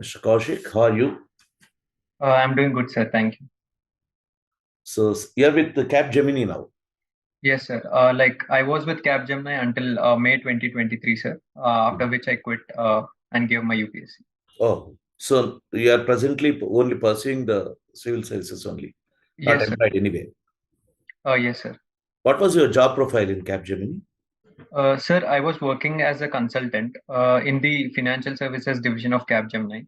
Mr. Koushik, how are you? I'm doing good, sir. Thank you. So you're with the Capgemini now. Yes, sir. Like I was with Capgemini until May 2023, sir. After which I quit and gave my UPSC. Oh, so you are presently only pursuing the civil services only, not Yes, sir. employed anyway. Yes, sir. What was your job profile in Capgemini? Sir, I was working as a consultant in the financial services division of Capgemini,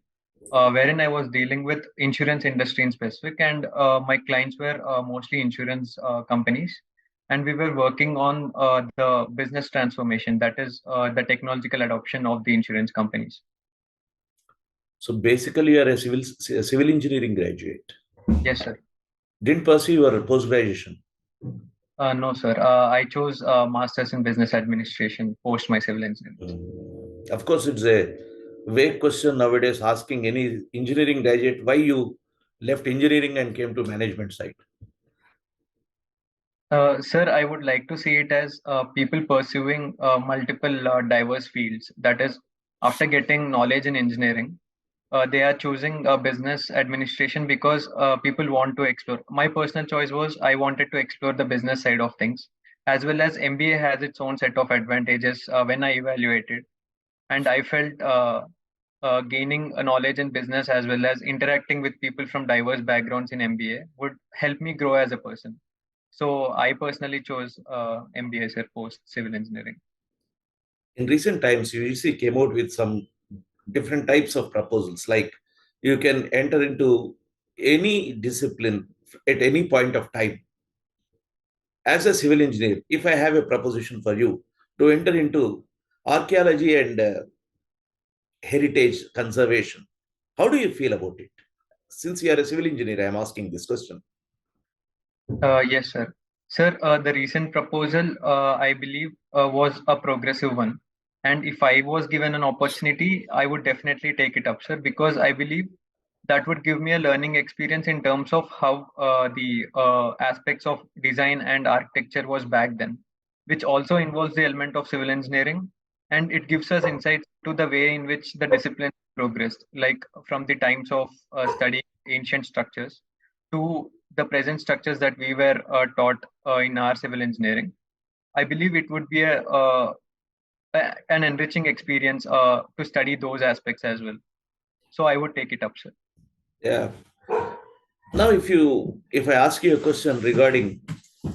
wherein I was dealing with insurance industry in specific, and my clients were mostly insurance companies, and we were working on the business transformation, that is the technological adoption of the insurance companies. So basically, you are a civil engineering graduate. Yes, sir. Didn't pursue your post graduation. No, sir. I chose Masters in Business Administration post my civil engineering. Of course, it's a vague question nowadays asking any engineering graduate why you left engineering and came to management side. Sir, I would like to see it as people pursuing multiple diverse fields. That is, after getting knowledge in engineering, they are choosing business administration because people want to explore. My personal choice was I wanted to explore the business side of things, as well as MBA has its own set of advantages when I evaluated. And I felt gaining a knowledge in business as well as interacting with people from diverse backgrounds in MBA would help me grow as a person. So I personally chose MBA as a post civil engineering. In recent times, UGC came out with some different types of proposals, like you can enter into any discipline at any point of time. As a civil engineer, if I have a proposition for you to enter into archaeology and heritage conservation, how do you feel about it? Since you are a civil engineer, I am asking this question. Yes, sir. Sir, the recent proposal, I believe, was a progressive one. And if I was given an opportunity, I would definitely take it up, sir, because I believe that would give me a learning experience in terms of how the aspects of design and architecture was back then, which also involves the element of civil engineering. And it gives us insights to the way in which the discipline progressed, like from the times of studying ancient structures to the present structures that we were taught in our civil engineering. I believe it would be an enriching experience to study those aspects as well. So I would take it up, sir. Yeah. Now, if I ask you a question regarding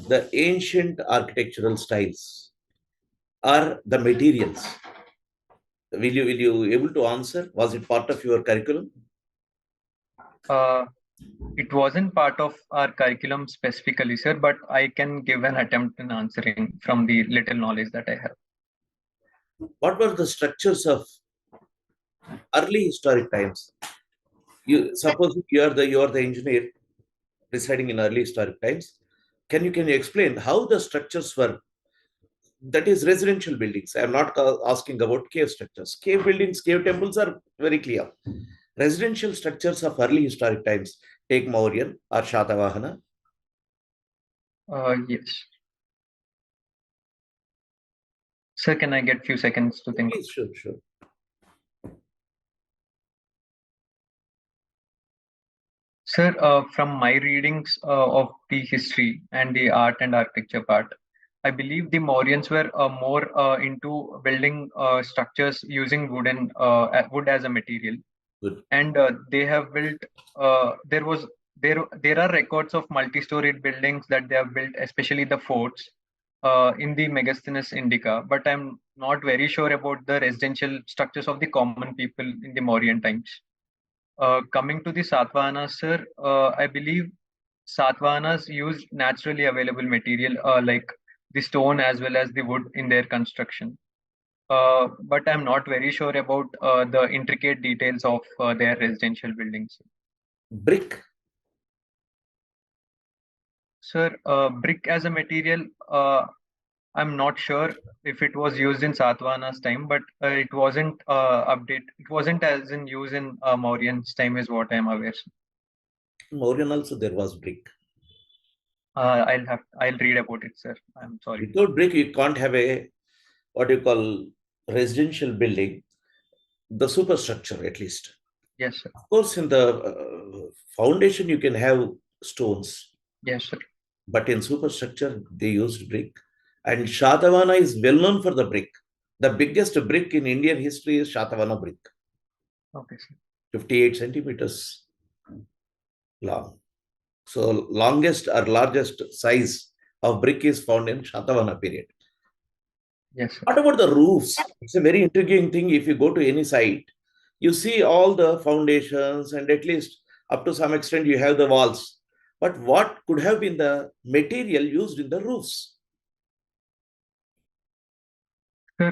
the ancient architectural styles or the materials, will you able to answer? Was it part of your curriculum? Uh, it wasn't part of our curriculum specifically, sir, but I can give an attempt in answering from the little knowledge that I have. What were the structures of early historic times? You suppose you are the engineer residing in early historic times. Can you explain how the structures were? That is residential buildings. I am not asking about cave structures. Cave buildings, cave temples are very clear. Residential structures of early historic times, take Mauryan or Shatavahana. Yes. Sir, can I get few seconds to think? Please, sure, sure. Sir, from my readings of the history and the art and architecture part, I believe the Mauryans were more into building structures using wood as a material, Good. and they have built. There was there are records of multi-storied buildings that they have built, especially the forts in the Megasthenes Indica. But I'm not very sure about the residential structures of the common people in the Mauryan times. Coming to the Satavahanas, sir, I believe Satavahanas used naturally available material like the stone as well as the wood in their construction. But I'm not very sure about the intricate details of their residential buildings. Brick. Sir, brick as a material, I'm not sure if it was used in Satvana's time, but it wasn't It wasn't as in use in Mauryan's time, is what I'm aware. Mauryan also there was brick. I'll read about it, sir. I'm sorry. Without brick, you can't have a what you call residential building, the superstructure at least. Yes, sir. Of course, in the foundation, you can have stones, Yes, sir. but in superstructure, they used brick. And Shatavana is well known for the brick. The biggest brick in Indian history is Shatavana brick, Okay, sir. 58 centimeters long. So, longest or largest size of brick is found in Shatavana period. Yes, sir. What about the roofs? It's a very intriguing thing. If you go to any site, you see all the foundations, and at least up to some extent, you have the walls. But what could have been the material used in the roofs? Sir,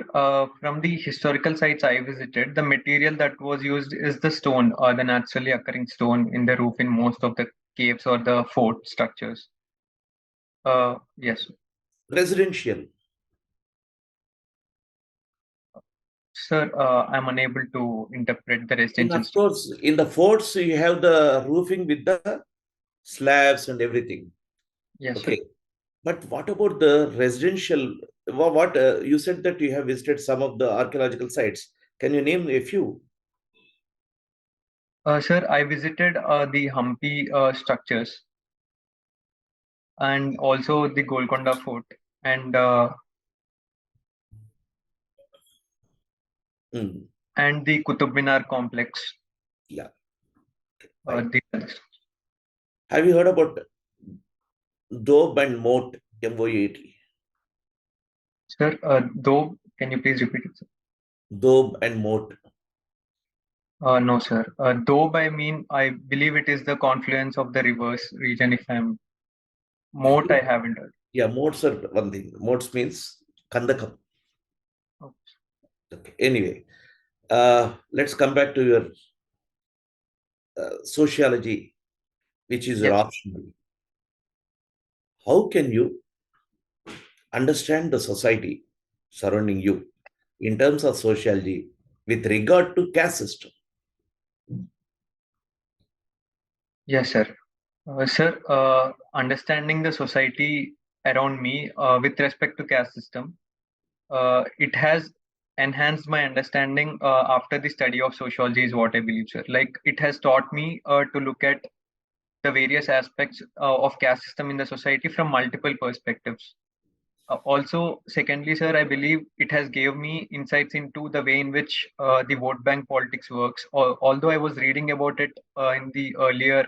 from the historical sites I visited, the material that was used is the stone, the naturally occurring stone in the roof in most of the caves or the fort structures. Yes, Residential. sir. I'm unable to interpret the And residential of structure. course, in the forts, you have the roofing with the slabs and everything. Yes, sir. Okay. But what about the residential? What you said that you have visited some of the archaeological sites. Can you name a few? Sir, I visited the Hampi structures and also the Golconda Fort and Hmm. the Qutub Minar complex. Yeah, fine. These. Have you heard about Dobe and Moat, MOAT? Sir, though, can you please repeat it, sir? Dobe and Moat. No, sir. Though I mean, I believe it is the confluence of the rivers region. If I'm moat, I haven't heard. Yeah, moats are one thing. Moats means Kandakam. Oh, Okay. Anyway, let's come back to your sociology, which is your yes, optional. How can you understand the society surrounding you in terms of sociology with regard to caste system? yes, sir. Sir, understanding the society around me with respect to caste system, it has enhanced my understanding after the study of sociology is what I believe, sir. Like it has taught me to look at the various aspects of caste system in the society from multiple perspectives. Also, secondly, sir, I believe it has gave me insights into the way in which the vote bank politics works. Although I was reading about it in the earlier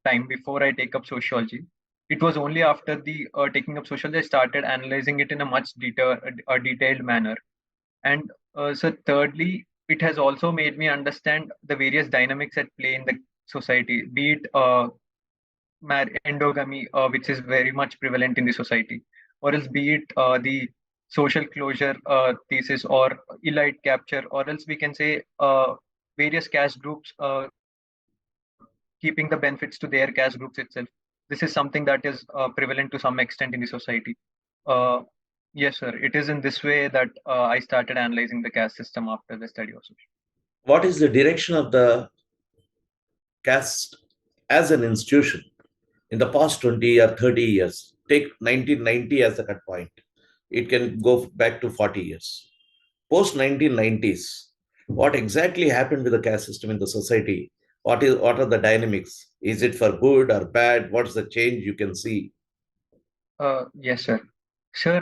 time before I take up sociology, it was only after the taking up sociology I started analyzing it in a much detailed manner. And so, thirdly, it has also made me understand the various dynamics at play in the society, be it endogamy, which is very much prevalent in the society, or else be it the social closure thesis or elite capture, or else we can say various caste groups keeping the benefits to their caste groups itself. This is something that is prevalent to some extent in the society. Uh, yes, sir. It is in this way that I started analyzing the caste system after the study of social. What is the direction of the caste as an institution in the past 20 or 30 years? Take 1990 as the cut point. It can go back to 40 years. Post 1990s, what exactly happened with the caste system in the society? What are the dynamics? Is it for good or bad? What's the change you can see? Yes, sir. Sir,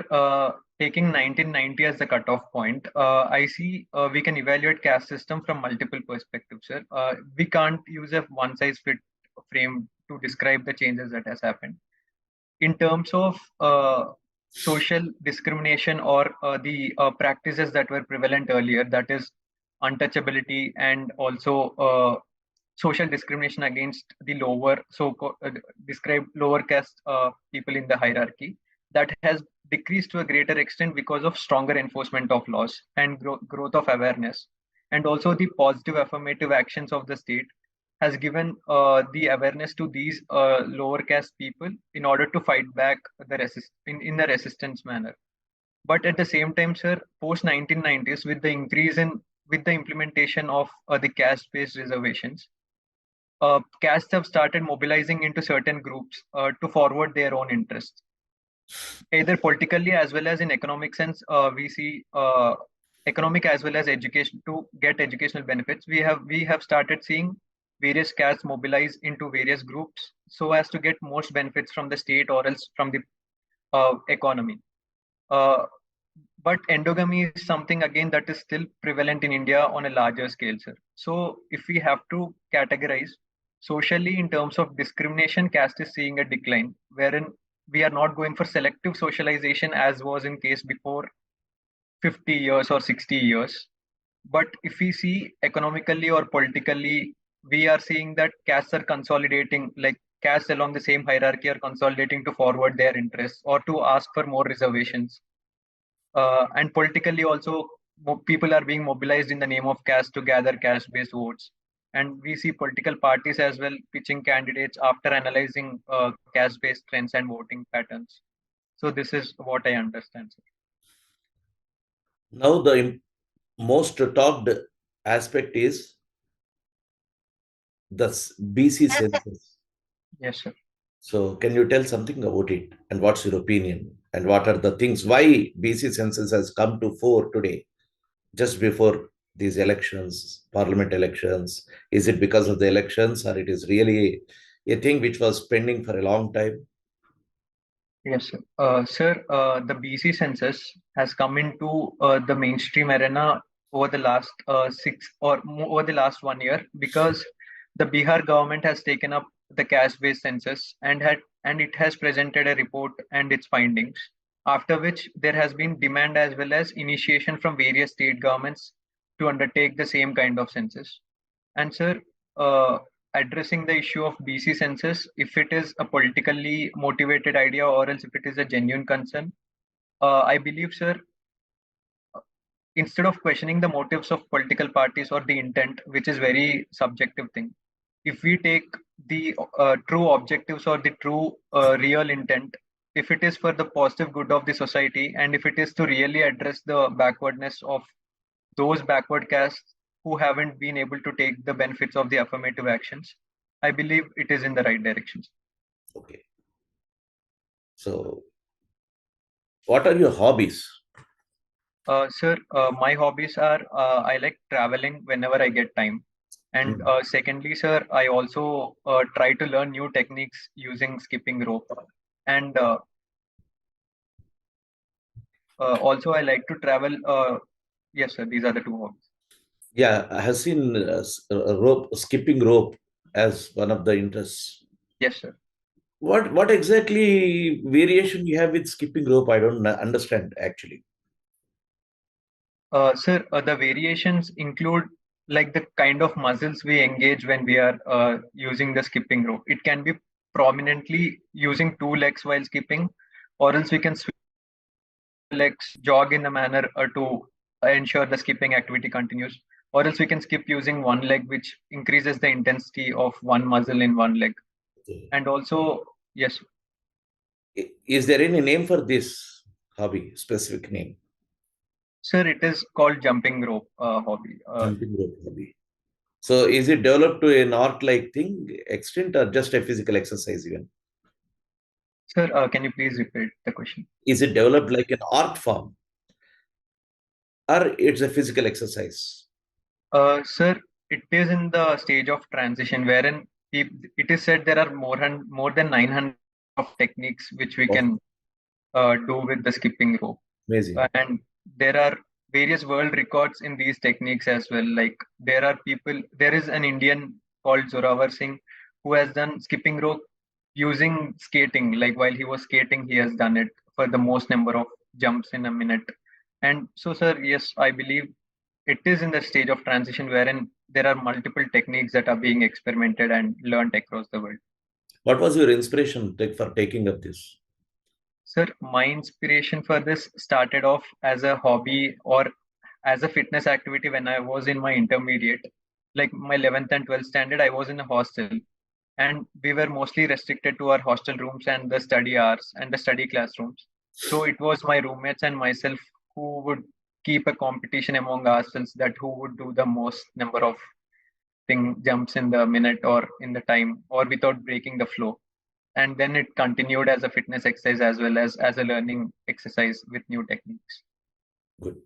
taking 1990 as the cutoff point, I see we can evaluate caste system from multiple perspectives, sir. We can't use a one size fit frame to describe the changes that has happened. In terms of social discrimination or the practices that were prevalent earlier, that is untouchability and also social discrimination against the lower, described lower caste people in the hierarchy, that has decreased to a greater extent because of stronger enforcement of laws and growth of awareness, and also the positive affirmative actions of the state has given the awareness to these lower caste people in order to fight back in a resistance manner. But at the same time, sir, post 1990s, with the increase in with the implementation of the caste based reservations, castes have started mobilizing into certain groups to forward their own interests, either politically as well as in economic sense. We see economic as well as education to get educational benefits. We have started seeing various castes mobilize into various groups so as to get most benefits from the state or else from the economy. Uh, but endogamy is something again that is still prevalent in India on a larger scale, sir. So if we have to categorize socially in terms of discrimination, caste is seeing a decline, wherein we are not going for selective socialization as was in case before 50 years or 60 years. But if we see economically or politically, we are seeing that castes are consolidating, like castes along the same hierarchy are consolidating to forward their interests or to ask for more reservations. And politically also, people are being mobilized in the name of caste to gather caste-based votes. And we see political parties as well pitching candidates after analyzing caste-based trends and voting patterns. So this is what I understand, sir. Now, the most talked aspect is the BC census. Yes, sir. So, can you tell something about it and what's your opinion and what are the things why BC census has come to fore today, just before these elections, parliament elections? Is it because of the elections or it is really a thing which was pending for a long time? Yes, sir. Sir, the BC census has come into the mainstream arena over the last over the last 1 year because the Bihar government has taken up the caste-based census and it has presented a report and its findings. After which there has been demand as well as initiation from various state governments to undertake the same kind of census. And sir, uh, addressing the issue of BC census, if it is a politically motivated idea or else if it is a genuine concern, I believe, sir, instead of questioning the motives of political parties or the intent, which is very subjective thing, if we take the true objectives or the true real intent, if it is for the positive good of the society and if it is to really address the backwardness of those backward castes who haven't been able to take the benefits of the affirmative actions, I believe it is in the right direction. Okay. So, what are your hobbies? Sir, my hobbies are I like traveling whenever I get time. And Hmm. secondly, sir, I also try to learn new techniques using skipping rope. And also, I like to travel. Yes, sir, these are the two hobbies. Yeah, I have seen skipping rope as one of the interests. Yes, sir. What exactly variation you have with skipping rope? I don't understand actually. Sir, the variations include like the kind of muscles we engage when we are using the skipping rope. It can be prominently using two legs while skipping, or else we can switch legs, jog in a manner to ensure the skipping activity continues, or else we can skip using one leg, which increases the intensity of one muscle in one leg. Okay. And also, yes, Is there any name for this hobby? Specific name? sir, it is called jumping rope hobby. Jumping rope hobby. So is it developed to an art-like thing extent or just a physical exercise even? Sir, can you please repeat the question? Is it developed like an art form or it's a physical exercise? Sir, it is in the stage of transition wherein it is said there are more than 900 of techniques which we Oh, can do with the skipping rope. amazing. And there are various world records in these techniques as well. Like there is an Indian called Zorawar Singh who has done skipping rope using skating. Like while he was skating, he has done it for the most number of jumps in a minute. And so, sir, yes, I believe it is in the stage of transition wherein there are multiple techniques that are being experimented and learned across the world. What was your inspiration for taking up this? Sir, my inspiration for this started off as a hobby or as a fitness activity when I was in my intermediate. Like my 11th and 12th standard, I was in a hostel and we were mostly restricted to our hostel rooms and the study hours and the study classrooms. So it was my roommates and myself who would keep a competition among ourselves that who would do the most number of jumps in the minute or in the time or without breaking the flow. And then it continued as a fitness exercise as well as a learning exercise with new techniques. Good.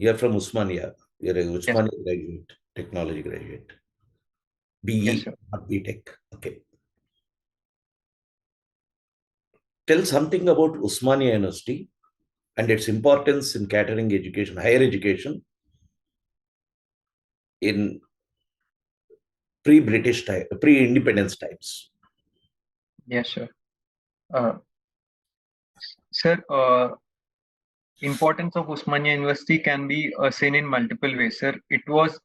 You're from Usmania. You're a Yes, Usmania graduate, technology graduate. yes, BE, sir. not BTech. Okay. Tell something about Usmania University and its importance in catering education, higher education in pre-British time, pre-independence times. Yes, sir. Uh, Sir, importance of Osmania University can be seen in multiple ways, sir. It was,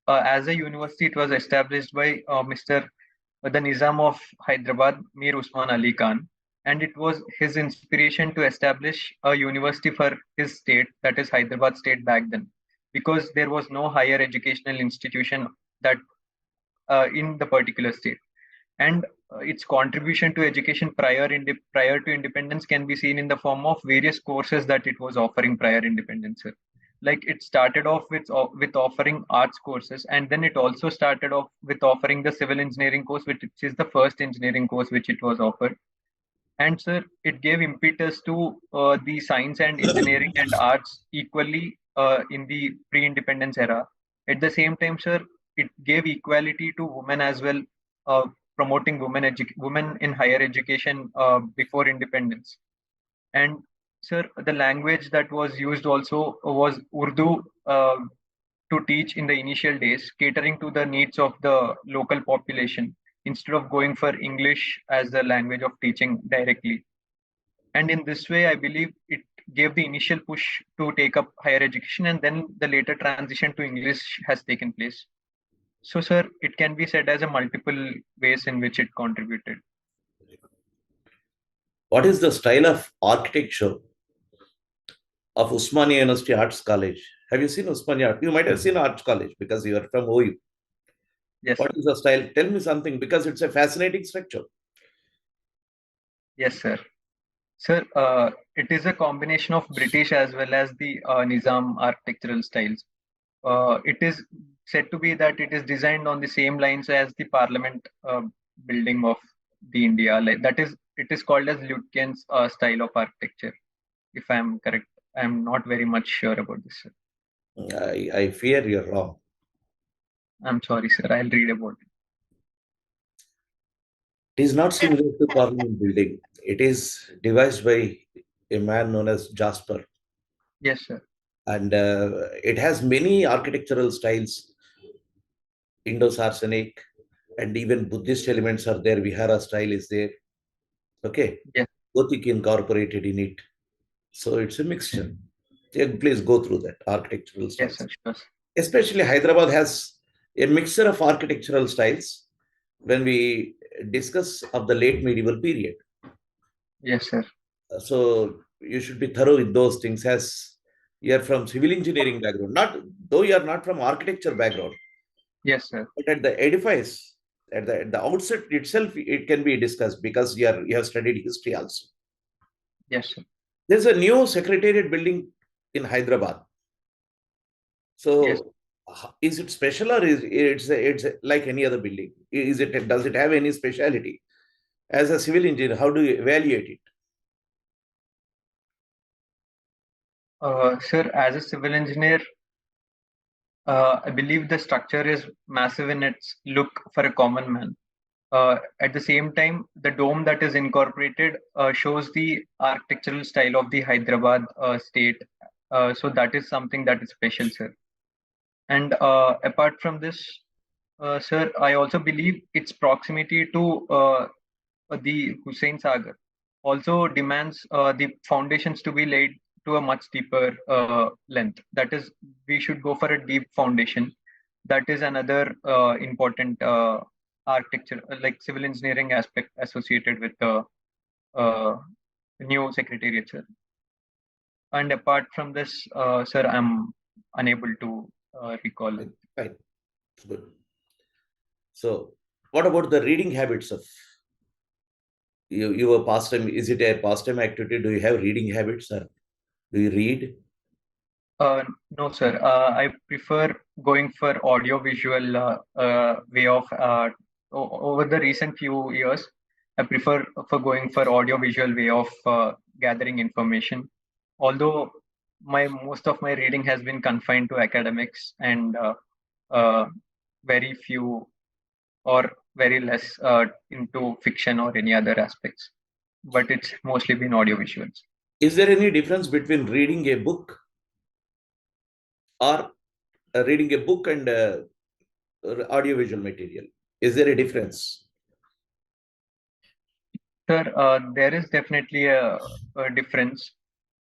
as a university, it was established by Mr. The Nizam of Hyderabad, Mir Usman Ali Khan, and it was his inspiration to establish a university for his state, that is Hyderabad state back then, because there was no higher educational institution that in the particular state. And its contribution to education prior to independence can be seen in the form of various courses that it was offering prior independence. Like it started off with offering arts courses, and then it also started off with offering the civil engineering course, which is the first engineering course which it was offered. And sir, it gave impetus to the science and engineering and arts equally in the pre-independence era. At the same time, sir, it gave equality to women as well, uh, promoting women in higher education before independence. And sir, the language that was used also was Urdu to teach in the initial days, catering to the needs of the local population instead of going for English as the language of teaching directly. And in this way, I believe it gave the initial push to take up higher education, and then the later transition to English has taken place. So, sir, it can be said as a multiple ways in which it contributed. What is the style of architecture of Usmania University Arts College? Have you seen Usmania? You might have seen Arts College because you are from OU. Yes, What sir. is the style? Tell me something because it's a fascinating structure. Yes, sir. Sir, it is a combination of British as well as the Nizam architectural styles. It is said to be that it is designed on the same lines as the Parliament building of the India. Like that is, it is called as Lutyens style of architecture. If I'm correct, I'm not very much sure about this, sir. I fear you're wrong. I'm sorry, sir. I'll read about it. It is not similar to Parliament building. It is devised by a man known as Jasper, Yes, sir. and it has many architectural styles. Indo-Saracenic, and even Buddhist elements are there. Vihara style is there. Okay, Yes, Gothic incorporated in it. So it's a mixture. Yeah, please go through that architectural yes, styles. sir. Sure, sir. Especially Hyderabad has a mixture of architectural styles when we discuss of the late medieval period. Yes, sir. So you should be thorough with those things as you are from civil engineering background. Not though you are not from architecture background, Yes, sir. but at the edifice, at the outset itself, it can be discussed because you have studied history also. Yes, sir. There's a new secretariat building in Hyderabad. Yes. So, is it special or is it's like any other building? Is it does it have any speciality? As a civil engineer, how do you evaluate it? Sir, as a civil engineer, I believe the structure is massive in its look for a common man. At the same time, the dome that is incorporated shows the architectural style of the Hyderabad state. So that is something that is special, sir. And apart from this, sir, I also believe its proximity to the Hussain Sagar also demands the foundations to be laid to a much deeper length. That is, we should go for a deep foundation. That is another important architecture, like civil engineering aspect associated with the uh, new secretariat, sir. And apart from this, sir, I'm unable to recall. Fine, fine. Good. So, what about the reading habits of your pastime? Is it a pastime activity? Do you have reading habits or do you read? No, sir. I prefer going for audio-visual way of over the recent few years. I prefer for going for audio-visual way of gathering information. Although most of my reading has been confined to academics and uh, very few or very less into fiction or any other aspects. But it's mostly been audiovisuals. Is there any difference between reading a book or reading a book and audiovisual material? Is there a difference? Sir, there is definitely a difference.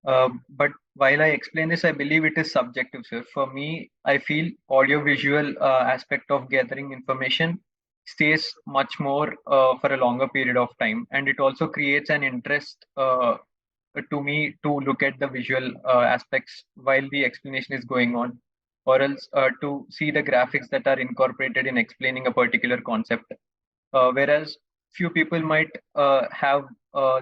But while I explain this, I believe it is subjective, sir. For me, I feel audiovisual aspect of gathering information stays much more for a longer period of time, and it also creates an interest to me to look at the visual aspects while the explanation is going on, or else to see the graphics that are incorporated in explaining a particular concept. Whereas few people might have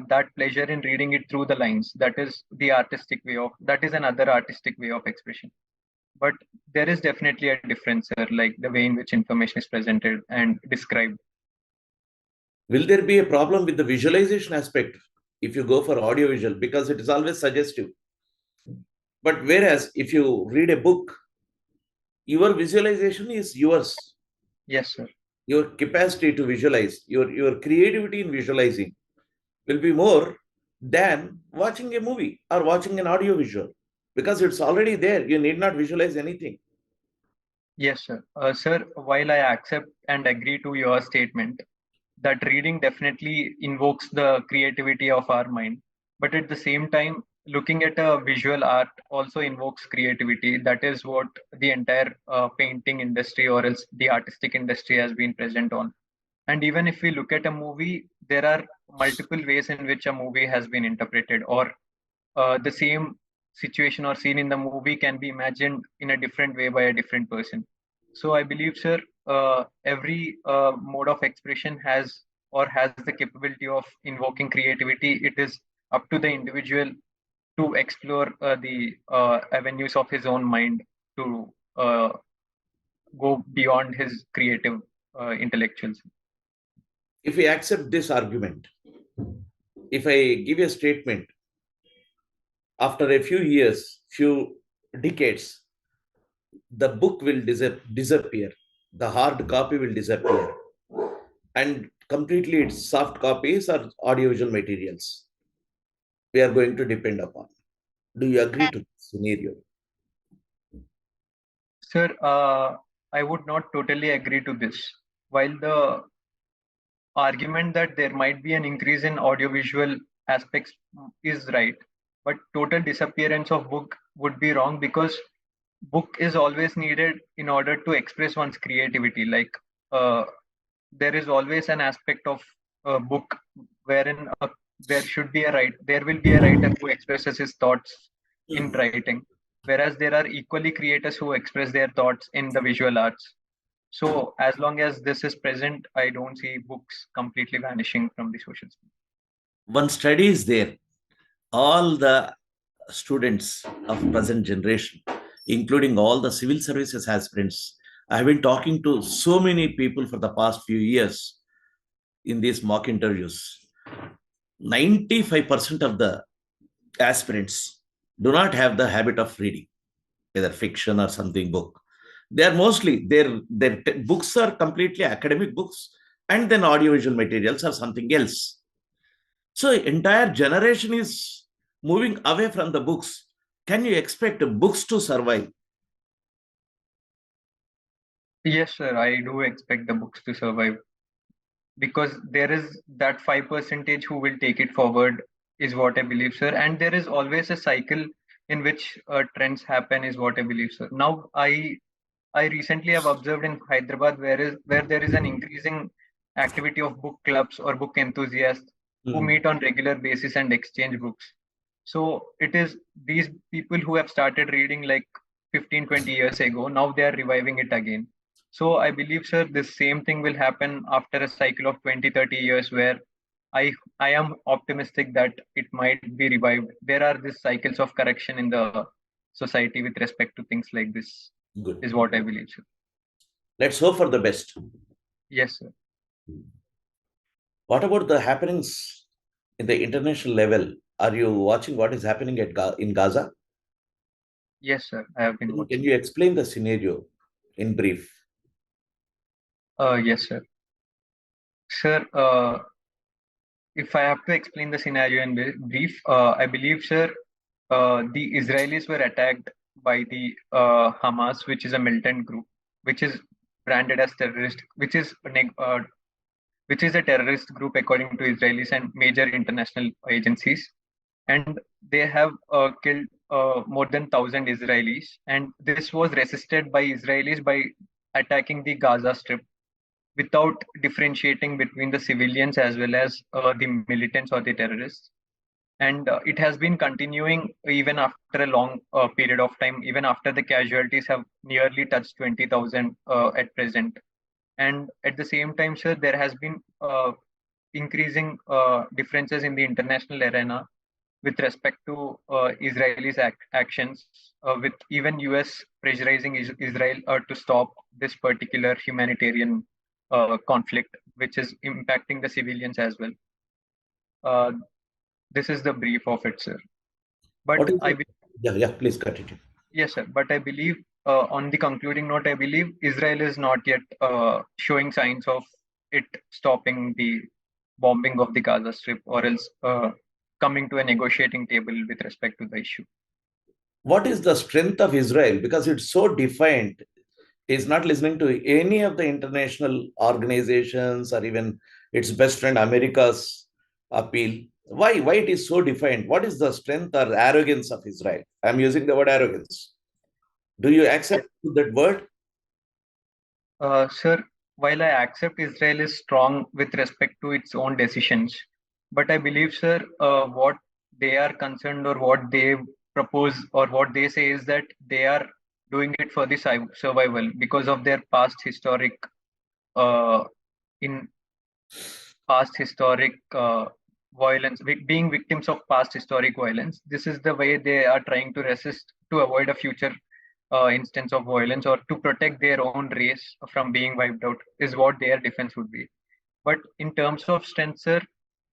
that pleasure in reading it through the lines. That is another artistic way of expression. But there is definitely a difference, sir, like the way in which information is presented and described. Will there be a problem with the visualization aspect if you go for audiovisual, because it is always suggestive? But whereas if you read a book, your visualization is yours. Yes, sir. Your capacity to visualize, your creativity in visualizing will be more than watching a movie or watching an audiovisual, because it's already there. You need not visualize anything. Yes, sir. Sir, while I accept and agree to your statement that reading definitely invokes the creativity of our mind, but at the same time, looking at a visual art also invokes creativity. That is what the entire painting industry or else the artistic industry has been present on. And even if we look at a movie, there are multiple ways in which a movie has been interpreted, or the same situation or scene in the movie can be imagined in a different way by a different person. So I believe, sir, every mode of expression has the capability of invoking creativity. It is up to the individual to explore the avenues of his own mind to go beyond his creative intellectuals. If we accept this argument, if I give a statement, after a few years, few decades, the book will disappear, the hard copy will disappear, and completely its soft copies or audiovisual materials we are going to depend upon. Do you agree to this scenario? Sir, I would not totally agree to this. While the argument that there might be an increase in audiovisual aspects is right, but total disappearance of book would be wrong because book is always needed in order to express one's creativity. Like uh, there is always an aspect of a book wherein there will be a writer who expresses his thoughts in Mhm. writing, whereas there are equally creators who express their thoughts in the visual arts. So as long as this is present, I don't see books completely vanishing from the social space. One study is there. All the students of present generation, including all the civil services aspirants, I have been talking to so many people for the past few years in these mock interviews. 95% of the aspirants do not have the habit of reading, either fiction or something book. They are mostly their books are completely academic books, and then audiovisual materials or something else. So entire generation is moving away from the books. Can you expect books to survive? Yes, sir, I do expect the books to survive because there is that 5% who will take it forward, is what I believe, sir. And there is always a cycle in which trends happen, is what I believe, sir. Now, I recently have observed in Hyderabad where there is an increasing activity of book clubs or book enthusiasts who Mm. meet on regular basis and exchange books. So it is these people who have started reading like 15, 20 years ago, now they are reviving it again. So I believe, sir, this same thing will happen after a cycle of 20, 30 years where I I am optimistic that it might be revived. There are these cycles of correction in the society with respect to things like this, Good. is what I believe, sir. Let's hope for the best. Yes, sir. What about the happenings in the international level? Are you watching what is happening in Gaza? Yes, sir. I have been Can watching. you explain the scenario in brief? Yes, sir. Sir, if I have to explain the scenario in brief, I believe, sir, the Israelis were attacked by the Hamas, which is a militant group, which is branded as terrorist, which is a terrorist group according to Israelis and major international agencies. And they have killed more than 1,000 Israelis. And this was resisted by Israelis by attacking the Gaza Strip without differentiating between the civilians as well as the militants or the terrorists. And it has been continuing even after a long period of time, even after the casualties have nearly touched 20,000 at present. And at the same time, sir, there has been increasing differences in the international arena with respect to Israelis actions, with even US pressurizing Israel to stop this particular humanitarian conflict, which is impacting the civilians as well. Uh, this is the brief of it, sir. But What is I it? Yeah, please continue. Yes, sir. But I believe, on the concluding note, I believe Israel is not yet showing signs of it stopping the bombing of the Gaza Strip, or else coming to a negotiating table with respect to the issue. What is the strength of Israel? Because it's so defined, is not listening to any of the international organizations or even its best friend America's appeal. Why it is so defined? What is the strength or arrogance of Israel? I'm using the word arrogance. Do you accept that word? Sir, while I accept Israel is strong with respect to its own decisions, but I believe, sir, what they are concerned or what they propose or what they say is that they are doing it for the survival because of their uh, in past historic violence, being victims of past historic violence. This is the way they are trying to resist to avoid a future instance of violence or to protect their own race from being wiped out, is what their defense would be. But in terms of strength, sir,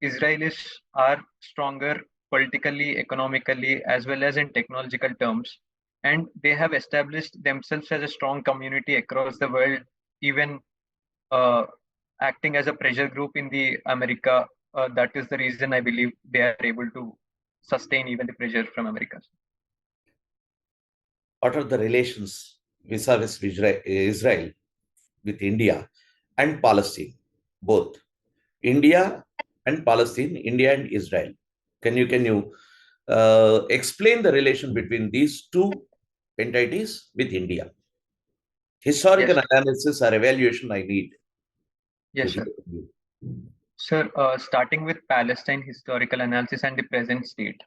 Israelis are stronger politically, economically, as well as in technological terms. And they have established themselves as a strong community across the world, even uh, acting as a pressure group in the America. That is the reason I believe they are able to sustain even the pressure from America. What are the relations vis-a-vis Israel with India and Palestine? Both India and Palestine, India and Israel. Can you explain the relation between these two entities with India? Yes, Historical analysis or evaluation I need to yes, hear sir. from you. Sir, starting with Palestine historical analysis and the present state.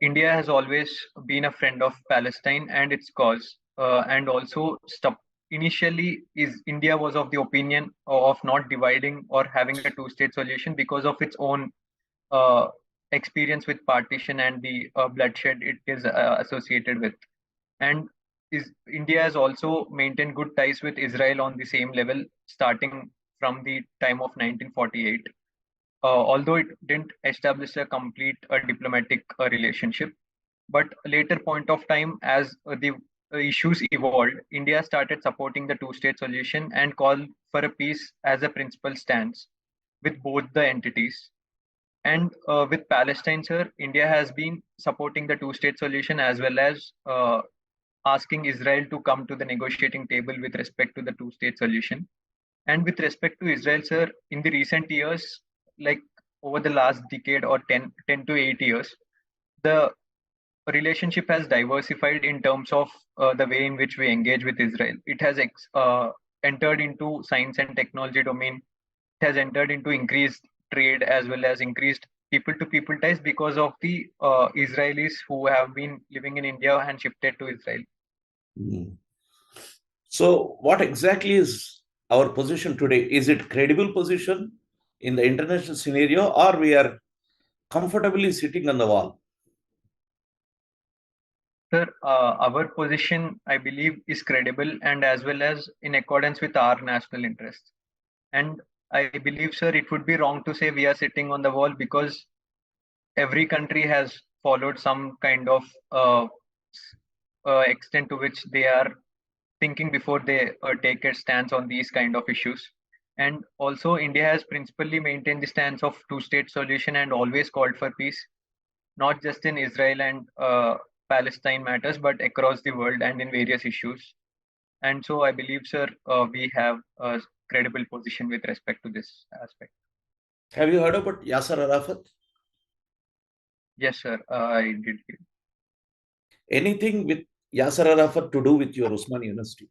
India has always been a friend of Palestine and its cause, and also initially is India was of the opinion of not dividing or having a two-state solution because of its own uh, experience with partition and the bloodshed it is associated with. And India has also maintained good ties with Israel on the same level, starting from the time of 1948. Although it didn't establish a complete diplomatic relationship, but later point of time, as the issues evolved, India started supporting the two-state solution and called for a peace as a principal stance with both the entities. And with Palestine, sir, India has been supporting the two-state solution as well as asking Israel to come to the negotiating table with respect to the two-state solution. And with respect to Israel, sir, in the recent years, like over the last decade or 10 to 8 years, the relationship has diversified in terms of the way in which we engage with Israel. It has entered into science and technology domain. It has entered into increased trade as well as increased people-to-people ties because of the Israelis who have been living in India and shifted to Israel. Hmm. So, what exactly is our position today? Is it credible position in the international scenario, or we are comfortably sitting on the wall? Sir, our position, I believe, is credible and as well as in accordance with our national interests. And I believe, sir, it would be wrong to say we are sitting on the wall because every country has followed some kind of extent to which they are thinking before they take a stance on these kind of issues. And also, India has principally maintained the stance of two-state solution and always called for peace, not just in Israel and Palestine matters, but across the world and in various issues. And so, I believe, sir, we have a credible position with respect to this aspect. Have you heard about Yasser Arafat? Yes, sir, I did. Anything with Yasser Arafat to do with your Osmania University?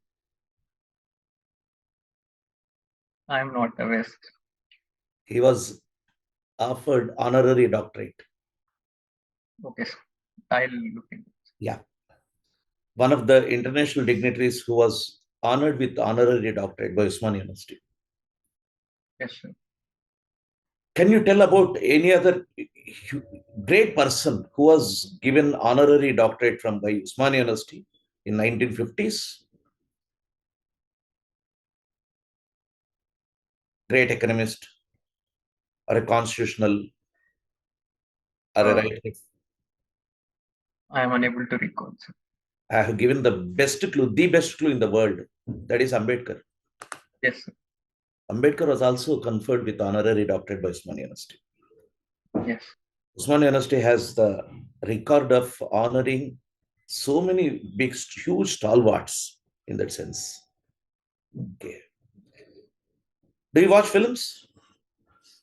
I'm not aware. He was offered honorary doctorate. Okay, sir. I'll look into it. Yeah. One of the international dignitaries who was honored with honorary doctorate by Osmania University. Yes, sir. Can you tell about any other great person who was given honorary doctorate from by Osmania University in 1950s? Great economist or a constitutional or a Uh, writer. I am unable to recall, sir. I have given the best clue in the world. That is Ambedkar. Yes, sir. Ambedkar was also conferred with honorary doctorate by Osmania University. Yes. Osmania University has the record of honoring so many big, huge stalwarts in that sense. Okay. Do you watch films?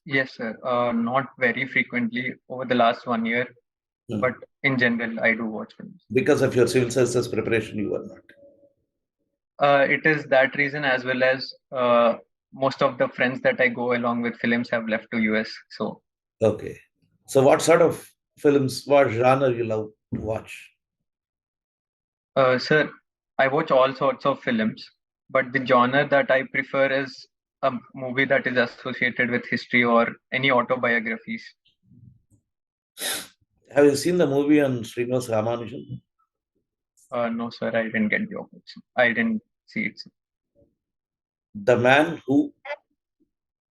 Yes, sir. Not very frequently over the last 1 year, but in general, I do watch films. Because of your civil services preparation, you are not. It is that reason, as well as most of the friends that I go along with films have left to US. So, Okay. So, what sort of films, what genre you love to watch? sir, I watch all sorts of films, but the genre that I prefer is a movie that is associated with history or any autobiographies. Have you seen the movie on Srinivas Ramanujan? No, sir, I didn't get the opportunity. I didn't see it, sir. The Man Who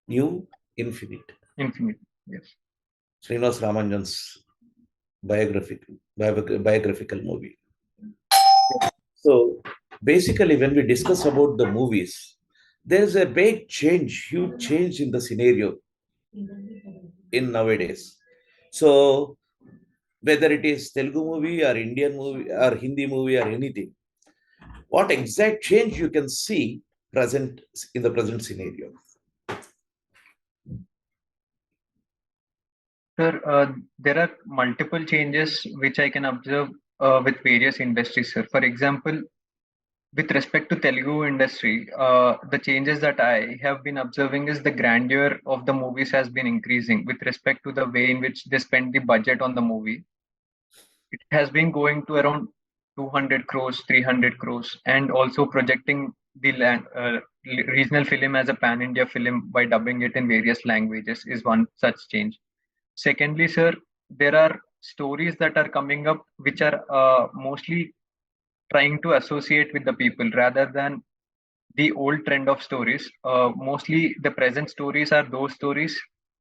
Knew Infinite. Infinite. Yes. Srinivas Ramanujan's biographical movie. So basically, when we discuss about the movies, there's a big change, huge change in the scenario in nowadays. So whether it is Telugu movie or Indian movie or Hindi movie or anything, what exact change you can see present in the present scenario? Sir, there are multiple changes which I can observe with various industries, sir. For example, with respect to Telugu industry, the changes that I have been observing is the grandeur of the movies has been increasing with respect to the way in which they spend the budget on the movie. It has been going to around 200 crores, 300 crores, and also projecting the regional film as a pan-India film by dubbing it in various languages is one such change. Secondly, sir, there are stories that are coming up which are mostly trying to associate with the people rather than the old trend of stories. Mostly the present stories are those stories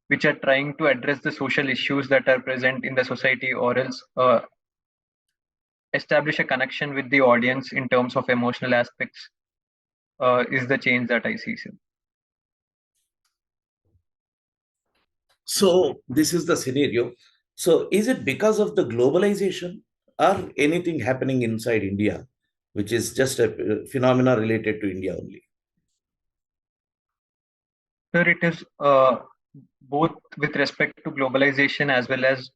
which are trying to address the social issues that are present in the society or else establish a connection with the audience in terms of emotional aspects is the change that I see, sir. So this is the scenario. So is it because of the globalization or anything happening inside India, which is just a phenomena related to India only? Sir, it is both with respect to globalization as well as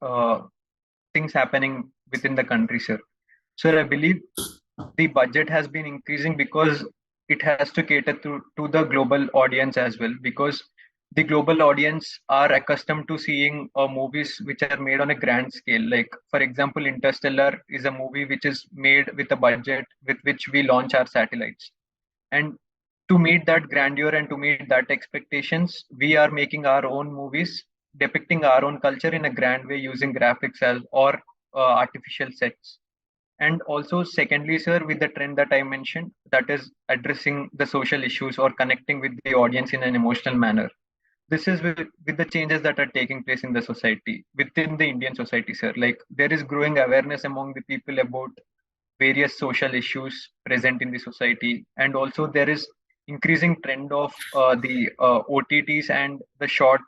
things happening within the country, sir. Sir, I believe the budget has been increasing because it has to cater to the global audience as well, because the global audience are accustomed to seeing movies which are made on a grand scale. Like, for example, Interstellar is a movie which is made with a budget with which we launch our satellites. And to meet that grandeur and to meet that expectations, we are making our own movies depicting our own culture in a grand way using graphics as or artificial sets. And also, secondly, sir, with the trend that I mentioned, that is addressing the social issues or connecting with the audience in an emotional manner. This is with the changes that are taking place in the society, within the Indian society, sir. Like, there is growing awareness among the people about various social issues present in the society, and also there is increasing trend of the OTTs and the short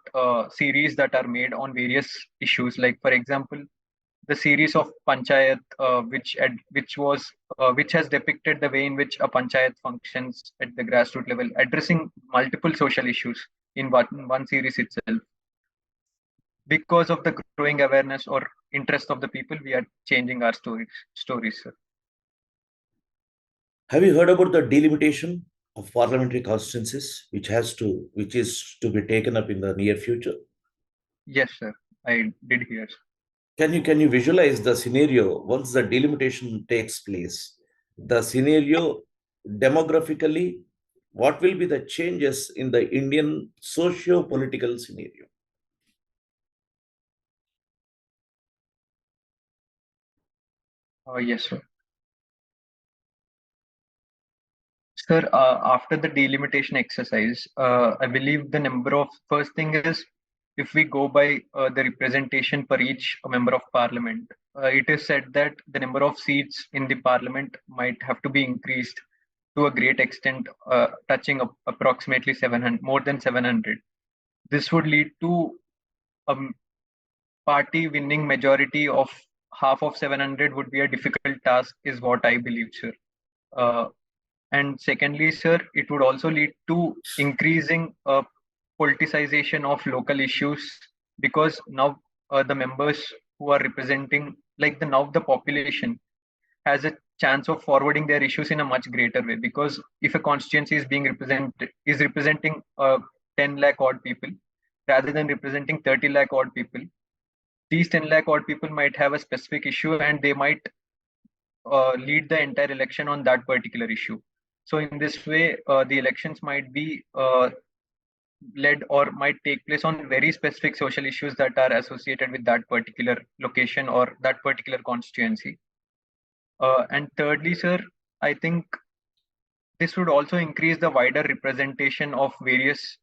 series that are made on various issues. Like for example, the series of Panchayat, which has depicted the way in which a panchayat functions at the grassroots level, addressing multiple social issues in one series itself. Because of the growing awareness or interest of the people, we are changing our stories, sir. Have you heard about the delimitation of parliamentary constituencies, which is to be taken up in the near future? Yes, sir. I did hear. Can you visualize the scenario once the delimitation takes place? The scenario demographically, what will be the changes in the Indian socio-political scenario? Yes, sir. Sir, after the delimitation exercise, I believe the number of first thing is if we go by the representation per each member of parliament, it is said that the number of seats in the parliament might have to be increased to a great extent, touching approximately 700, more than 700. This would lead to a party winning majority of half of 700 would be a difficult task, is what I believe, sir. Uh, and secondly, sir, it would also lead to increasing politicization of local issues, because now the members who are representing, like the now the population has a chance of forwarding their issues in a much greater way. Because if a constituency is representing 10 lakh odd people rather than representing 30 lakh odd people, these 10 lakh odd people might have a specific issue and they might lead the entire election on that particular issue. So in this way, the elections might be led or might take place on very specific social issues that are associated with that particular location or that particular constituency. And thirdly, sir, I think this would also increase the wider representation of various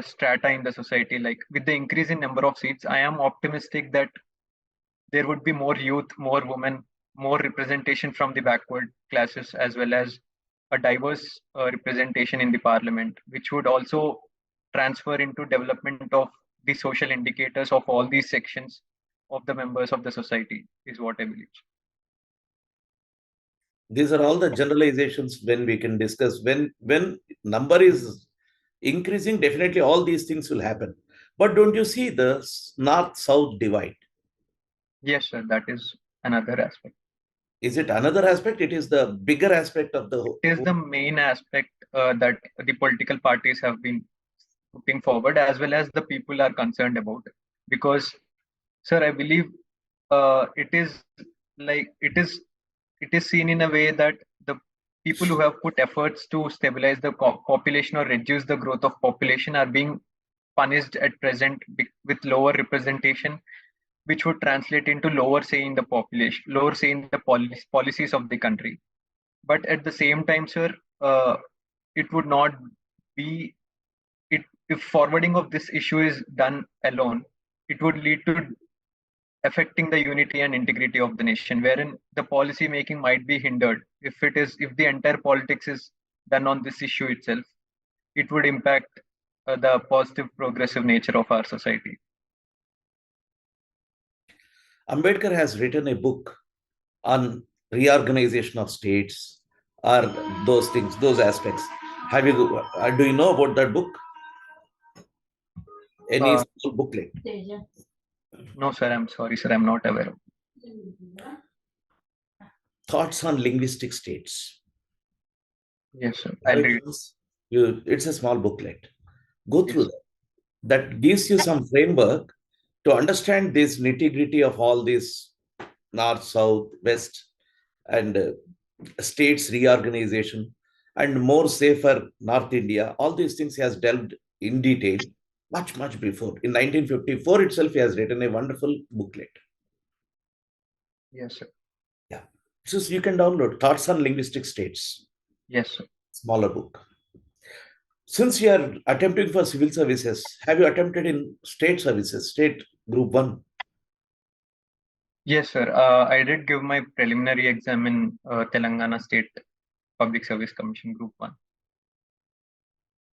strata in the society. Like with the increase in number of seats, I am optimistic that there would be more youth, more women, more representation from the backward classes, as well as a diverse representation in the parliament, which would also transfer into development of the social indicators of all these sections of the members of the society, is what I believe. These are all the generalizations when we can discuss. When number is increasing, definitely all these things will happen. But don't you see the north-south divide? Yes, sir, that is another aspect. Is it another aspect? It is the bigger aspect of the It is the main aspect that the political parties have been putting forward, as well as the people are concerned about. Because, sir, I believe it is like it is seen in a way that the people who have put efforts to stabilize the population or reduce the growth of population are being punished at present with lower representation, which would translate into lower say in the population, lower say in the policies of the country. But at the same time, sir, it would not be it if forwarding of this issue is done alone, it would lead to affecting the unity and integrity of the nation, wherein the policy making might be hindered. If the entire politics is done on this issue itself, it would impact the positive progressive nature of our society. Ambedkar has written a book on reorganization of states or those things, those aspects. Do you know about that book? Any uh, small booklet? no, sir, I'm sorry, sir, I'm not aware of. Thoughts on linguistic states. Yes, sir, I'll read. It's a small booklet. Go through Yes. that. That gives you some framework to understand this nitty-gritty of all this north, south, west, and states reorganization, and more safer North India. All these things he has delved in detail much before. In 1954 itself, he has written a wonderful booklet. Yes, sir. Yeah. So you can download Thoughts on Linguistic States. Yes, sir. Smaller book. Since you are attempting for civil services, have you attempted in state services, state group 1? Yes, sir. I did give my preliminary exam in Telangana State Public Service Commission Group 1.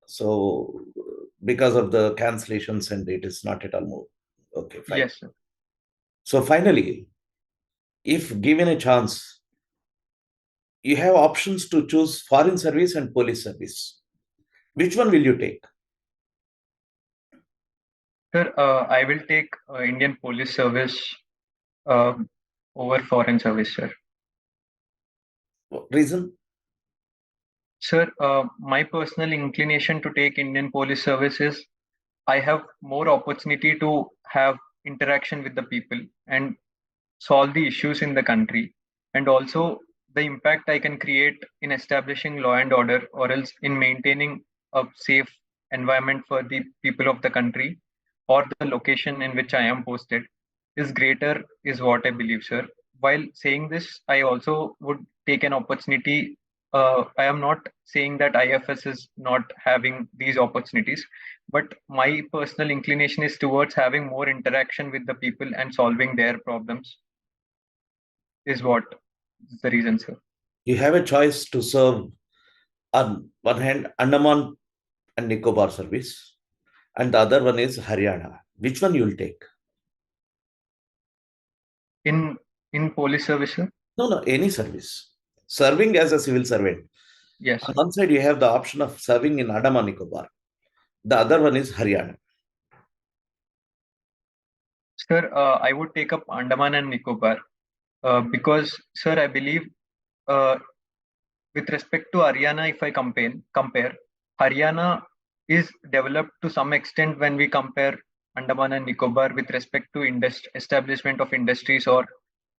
So because of the cancellations and it is not at all moved. Okay, fine. Yes, sir. So finally, if given a chance, you have options to choose foreign service and police service. Which one will you take? Sir, I will take Indian Police Service uh, over foreign service, sir. Reason? Sir, my personal inclination to take Indian Police Service is I have more opportunity to have interaction with the people and solve the issues in the country, and also the impact I can create in establishing law and order, or else in maintaining a safe environment for the people of the country or the location in which I am posted is greater, is what I believe, sir. While saying this, I also would take an opportunity. I am not saying that IFS is not having these opportunities, but my personal inclination is towards having more interaction with the people and solving their problems is what is the reason, sir. You have a choice to serve on one hand Andaman and Nicobar service, and the other one is Haryana. Which one you will take? In police service, sir? No, no, any service. Serving as a civil servant. Yes, On sir. one side, you have the option of serving in Andaman Nicobar. The other one is Haryana. Sir, I would take up Andaman and Nicobar because, sir, I believe uh, with respect to Haryana, if I compare, Haryana is developed to some extent when we compare Andaman and Nicobar with respect to establishment of industries or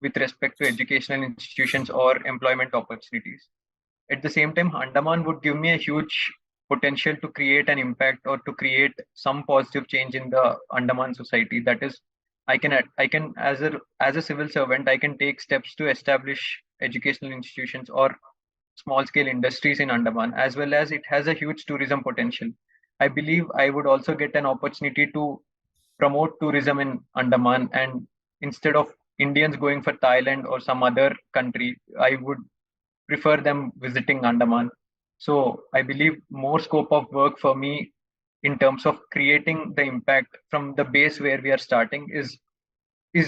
with respect to educational institutions or employment opportunities. At the same time, Andaman would give me a huge potential to create an impact or to create some positive change in the Andaman society. That is, I can as a civil servant, I can take steps to establish educational institutions or small scale industries in Andaman, as well as it has a huge tourism potential. I believe I would also get an opportunity to promote tourism in Andaman, and instead of Indians going for Thailand or some other country, I would prefer them visiting Andaman. So I believe more scope of work for me in terms of creating the impact from the base where we are starting is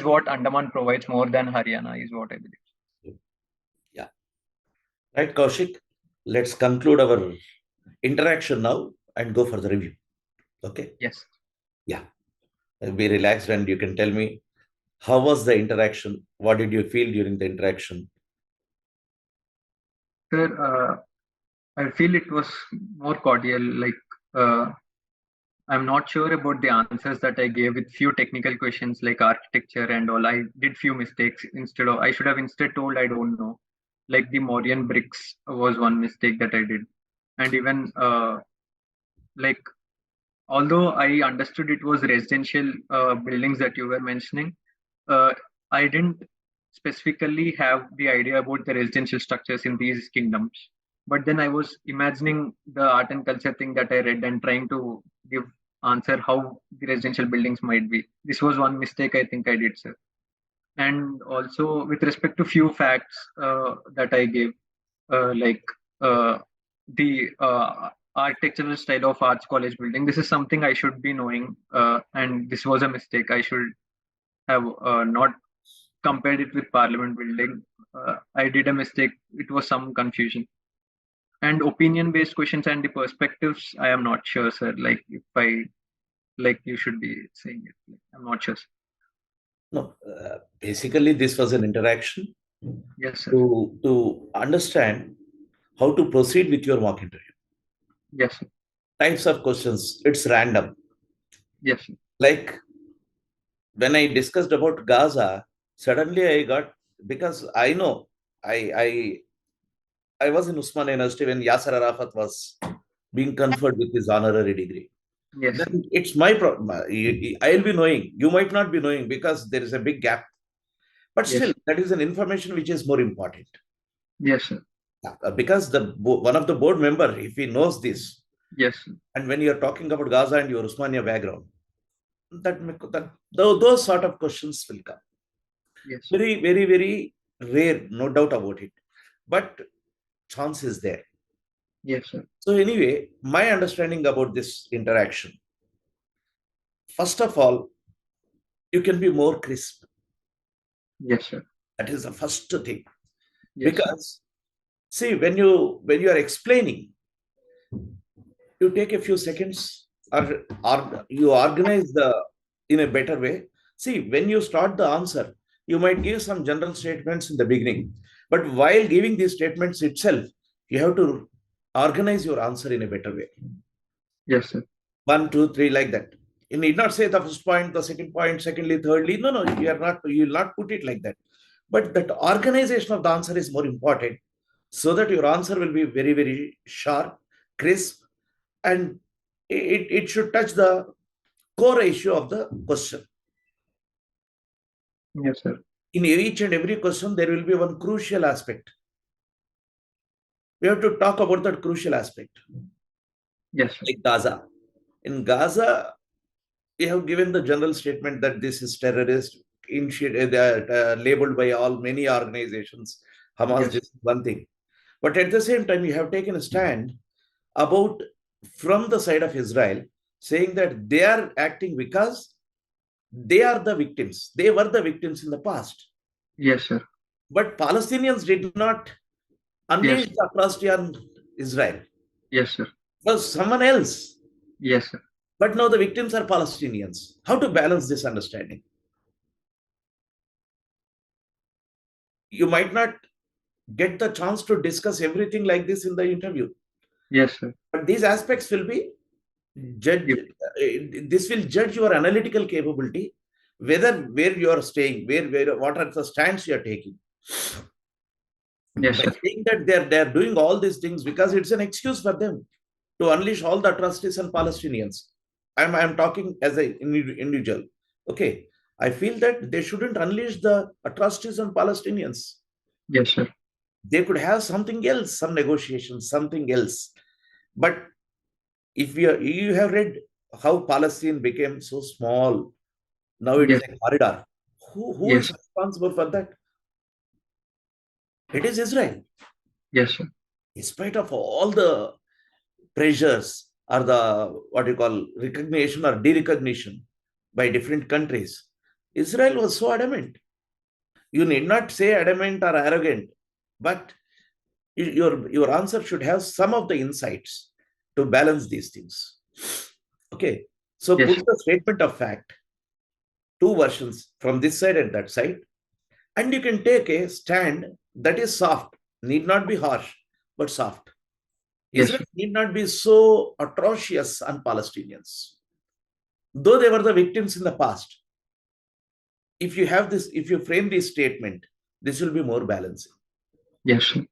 what Andaman provides more than Haryana is what I believe. Yeah. Right, Kaushik? Let's conclude our interaction now and go for the review. Okay? Yes. Yeah. Be relaxed and you can tell me how was the interaction? What did you feel during the interaction? Sir, I feel it was more cordial. Like I'm not sure about the answers that I gave with few technical questions like architecture and all. I did few mistakes instead of I should have instead told I don't know. Like the Mauryan bricks was one mistake that I did, and even like although I understood it was residential buildings that you were mentioning, uh, I didn't specifically have the idea about the residential structures in these kingdoms. But then I was imagining the art and culture thing that I read and trying to give answer how the residential buildings might be. This was one mistake I think I did, sir. And also with respect to few facts that I gave, like the architectural style of arts college building. This is something I should be knowing, and this was a mistake. I should have not compared it with Parliament building. I did a mistake. It was some confusion. And opinion-based questions and the perspectives, I am not sure, sir. Like if I like, you should be saying it. Like, I'm not sure. Sir. No, basically, this was an interaction Yes, sir. to understand how to proceed with your mock interview. Yes, sir. Types of questions, it's random. Yes, sir. Like when I discussed about Gaza, suddenly I got, because I know I was in Osmania University when Yasser Arafat was being conferred with his honorary degree. Yes, sir. Then it's my problem. I'll be knowing. You might not be knowing because there is a big gap. But Yes, still, sir. that is an information which is more important. Yes, sir. Because one of the board member, if he knows this, Yes, sir. and when you are talking about Gaza and your Osmania background, that those sort of questions will come. Yes. Very, very, very rare, no doubt about it. But chance is there. Yes, sir. So anyway, my understanding about this interaction, first of all, you can be more crisp. Yes, sir. That is the first thing. Yes, sir. Because see, when you are explaining, you take a few seconds, or you organize the in a better way. See, when you start the answer, you might give some general statements in the beginning, but while giving these statements itself, you have to organize your answer in a better way. Yes, sir. One, two, three, like that. You need not say the first point, the second point, secondly, thirdly. No, no, you are not. You will not put it like that. But that organization of the answer is more important, so that your answer will be very, very sharp, crisp, and it should touch the core issue of the question. Yes, sir. In each and every question, there will be one crucial aspect. We have to talk about that crucial aspect. Yes, sir. Like Gaza. In Gaza, we have given the general statement that this is terrorist, labeled by all many organizations. Hamas, Yes. this is one thing. But at the same time, you have taken a stand about from the side of Israel, saying that they are acting because they are the victims. They were the victims in the past. Yes, sir. But Palestinians did not Yes. unleash the atrocity on Israel. Yes, sir. It was someone else. Yes, sir. But now the victims are Palestinians. How to balance this understanding? You might not get the chance to discuss everything like this in the interview. Yes, sir. But these aspects will be judged. This will judge your analytical capability, whether where you are staying, where what are the stands you are taking. Yes, By sir. saying that they're doing all these things because it's an excuse for them to unleash all the atrocities on Palestinians. I'm talking as an individual. Okay. I feel that they shouldn't unleash the atrocities on Palestinians. Yes, sir. They could have something else, some negotiations, something else. But if you have read how Palestine became so small, now it is Yes. a corridor. Who is Yes. responsible for that? It is Israel. Yes, sir. In spite of all the pressures or the what you call recognition or derecognition by different countries, Israel was so adamant. You need not say adamant or arrogant, but your answer should have some of the insights to balance these things. Okay, so Yes, put sir. the statement of fact, two versions from this side and that side, and you can take a stand that is soft, need not be harsh, but soft. Yes, Israel sir. need not be so atrocious on Palestinians, though they were the victims in the past. If you have this, if you frame this statement, this will be more balancing. Yes, sir.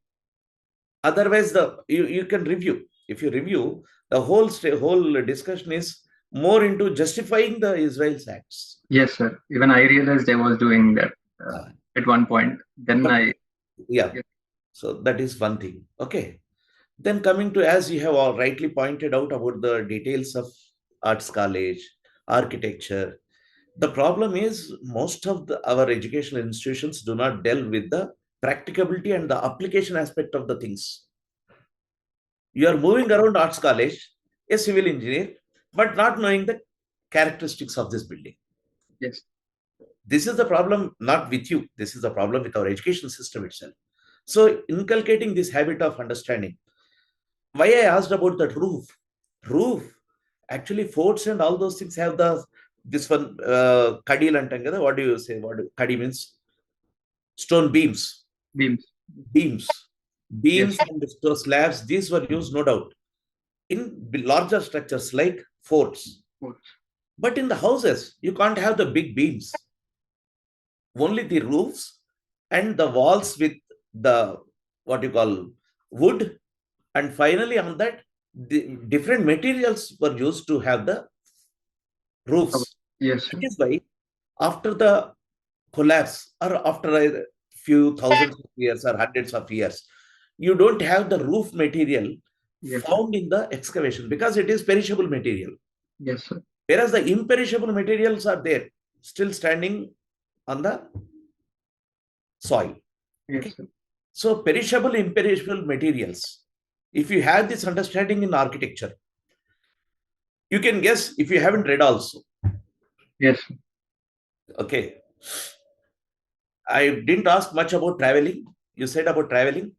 Otherwise, you can review. If you review, the whole discussion is more into justifying the Israel's acts. Yes, sir. Even I realized I was doing that Uh, at one point. Then but I. yeah, Yes. so that is one thing. Okay. Then coming to, as you have all rightly pointed out about the details of arts college, architecture, the problem is most of our educational institutions do not delve with the practicability and the application aspect of the things. You are moving around arts college, a civil engineer, but not knowing the characteristics of this building. Yes. This is the problem, not with you. This is the problem with our education system itself. So, inculcating this habit of understanding. Why I asked about that roof? Roof, actually, forts and all those things have the this one kadil and tangada. What do you say? What kadi means? Stone beams, Beams. beams, Yes. beams and slabs. These were used, no doubt, in larger structures like forts. Ports. But in the houses, you can't have the big beams. Only the roofs and the walls with the what you call wood, and finally on that, the different materials were used to have the Oh, roofs. yes, That sir. is why after the collapse or after a few thousands of years or hundreds of years, you don't have the roof material Yes, sir. found in the excavation because it is perishable material. Yes, sir. Whereas the imperishable materials are there, still standing on the soil. Yes, Okay. sir. So perishable, imperishable materials. If you have this understanding in architecture, you can guess if you haven't read also. Yes, sir. Okay. I didn't ask much about traveling. You said about traveling.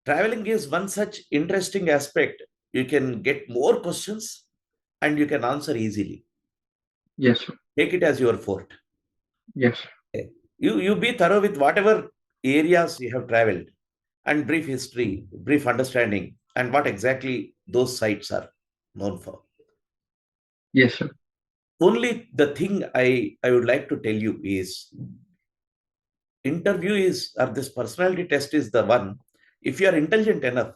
Traveling is one such interesting aspect. You can get more questions and you can answer easily. Yes, sir. Take it as your fort. Yes, sir. Okay. You be thorough with whatever areas you have traveled and brief history, brief understanding, and what exactly those sites are known for. Yes, sir. Only the thing I would like to tell you is interview is, or this personality test is the one. If you are intelligent enough,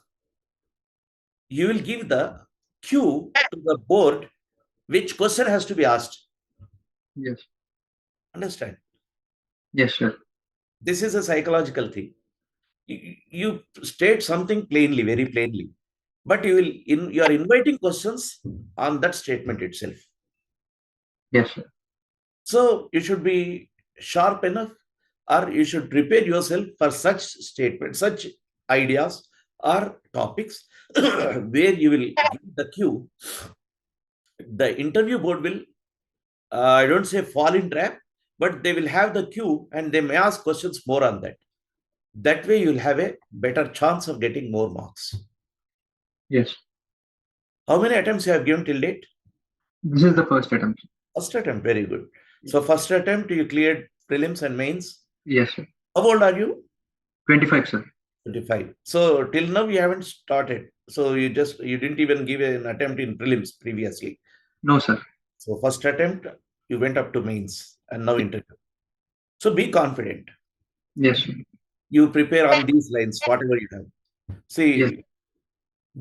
you will give the cue to the board which question has to be asked. Yes. Understand? Yes, sir. This is a psychological thing. You state something plainly, very plainly, but you are inviting questions on that statement itself. Yes, sir. So you should be sharp enough, or you should prepare yourself for such statements, such ideas or topics where you will give the cue. The interview board will, I don't say fall in trap, but they will have the cue and they may ask questions more on that. That way, you'll have a better chance of getting more marks. Yes. How many attempts you have given till date? This is the first attempt. First attempt, very good. So, first attempt, you cleared prelims and mains. Yes, sir. How old are you? 25, sir. 25. So, till now, you haven't started. So, you didn't even give an attempt in prelims previously. No, sir. So, first attempt, you went up to mains and now interview. So, be confident. Yes, sir. You prepare on these lines, whatever you have. Yes. See,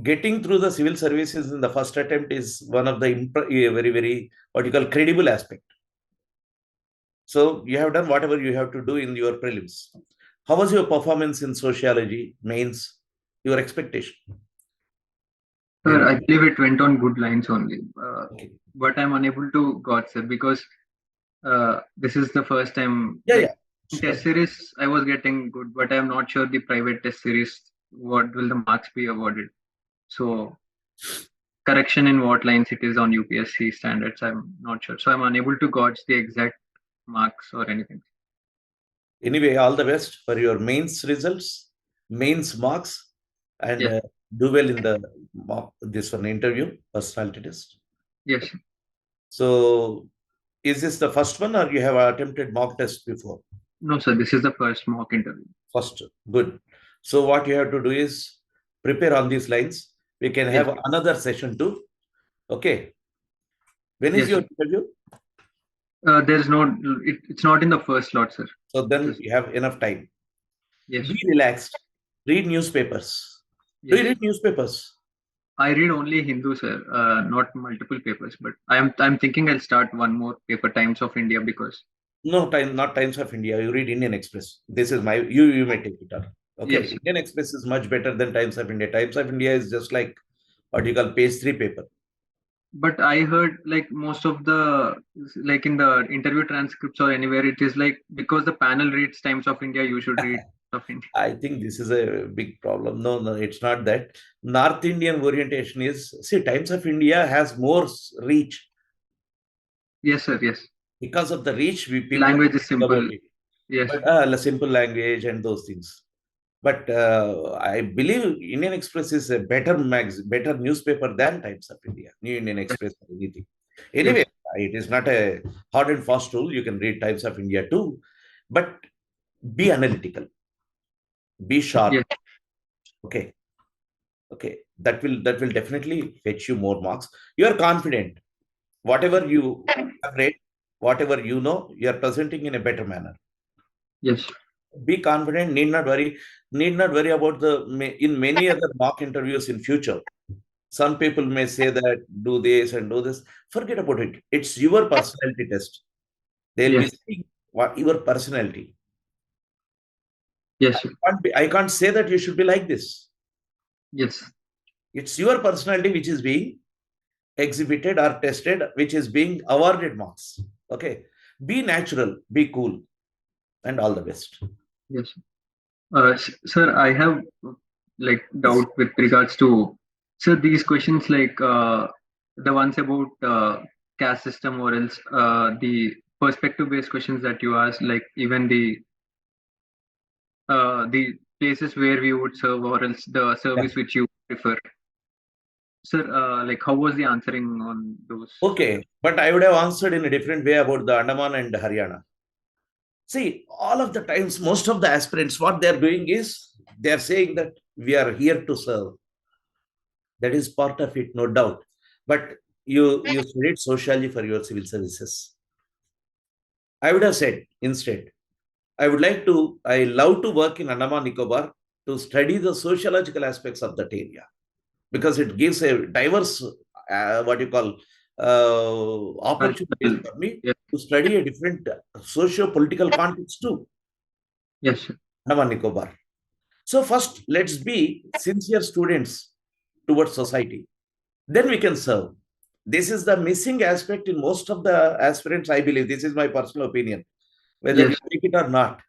getting through the civil services in the first attempt is one of the very, very, what you call, credible aspect. So you have done whatever you have to do in your prelims. How was your performance in sociology, mains, your expectation? Sir, Maybe. I believe it went on good lines only. Okay. But I'm unable to got, sir, because this is the first time. Yeah, Like yeah, in sure. test series, I was getting good, but I'm not sure the private test series what will the marks be awarded. So correction in what lines it is on UPSC standards, I'm not sure. So I'm unable to gauge the exact marks or anything. Anyway, all the best for your mains results, mains marks, and Yes, do well in the this one interview, personality test. yes. So, is this the first one, or you have attempted mock test before? No, sir, this is the first mock interview. First, good. So, what you have to do is prepare on these lines. We can Yes, have another session too. Okay. When is yes, your sir. interview? There's no, it's not in the first slot, sir. So then Just, you have enough time. yes, Be relaxed. Read newspapers. Do you yes. read newspapers? I read only Hindu, sir, not multiple papers. But I'm thinking I'll start one more paper, Times of India, because No, time, not Times of India. You read Indian Express. This is my, you may take it up. Okay. yes, sir. Indian Express is much better than Times of India. Times of India is just like what you call page three paper. But I heard like most of the like in the interview transcripts or anywhere, it is like because the panel reads Times of India, you should read of India. I think this is a big problem. No, no, it's not that. North Indian orientation is, see, Times of India has more reach. Yes, sir. Yes. Because of the reach, people Language is know simple. about it. Yes, But simple language and those things. But I believe Indian Express is a better better newspaper than Times of India, New Indian yes, Express or anything. yes, Anyway, it is not a hard and fast rule. You can read Times of India too, but be analytical, be sharp. yes, Okay, okay. That will definitely fetch you more marks. You are confident. Whatever you have read, whatever you know, you are presenting in a better manner. yes, Be confident, need not worry about the in many other mock interviews in future. Some people may say that do this and do this. Forget about it. It's your personality test. They'll be yes, seeing what your personality. yes, sir. I can't say that you should be like this. Yes, It's your personality which is being exhibited or tested, which is being awarded marks. Okay. Be natural, be cool, and all the best. Yes. Sir, I have like doubt with regards to sir these questions like the ones about caste system or else the perspective based questions that you asked, like even the places where we would serve or else the Yeah. service which you prefer. Sir, like how was the answering on those? Okay, but I would have answered in a different way about the Andaman and Haryana. See, all of the times, most of the aspirants, what they are doing is they are saying that we are here to serve. That is part of it, no doubt. But you studied sociology for your civil services. I would have said instead, I love to work in Andaman Nicobar to study the sociological aspects of that area because it gives a diverse, what you call, opportunities Cultural. for me Yes, to study a different socio-political context too, yes, sir. Andaman Nicobar. So first, let's be sincere students towards society. Then we can serve. This is the missing aspect in most of the aspirants, I believe. This is my personal opinion, whether you Yes, take it or not.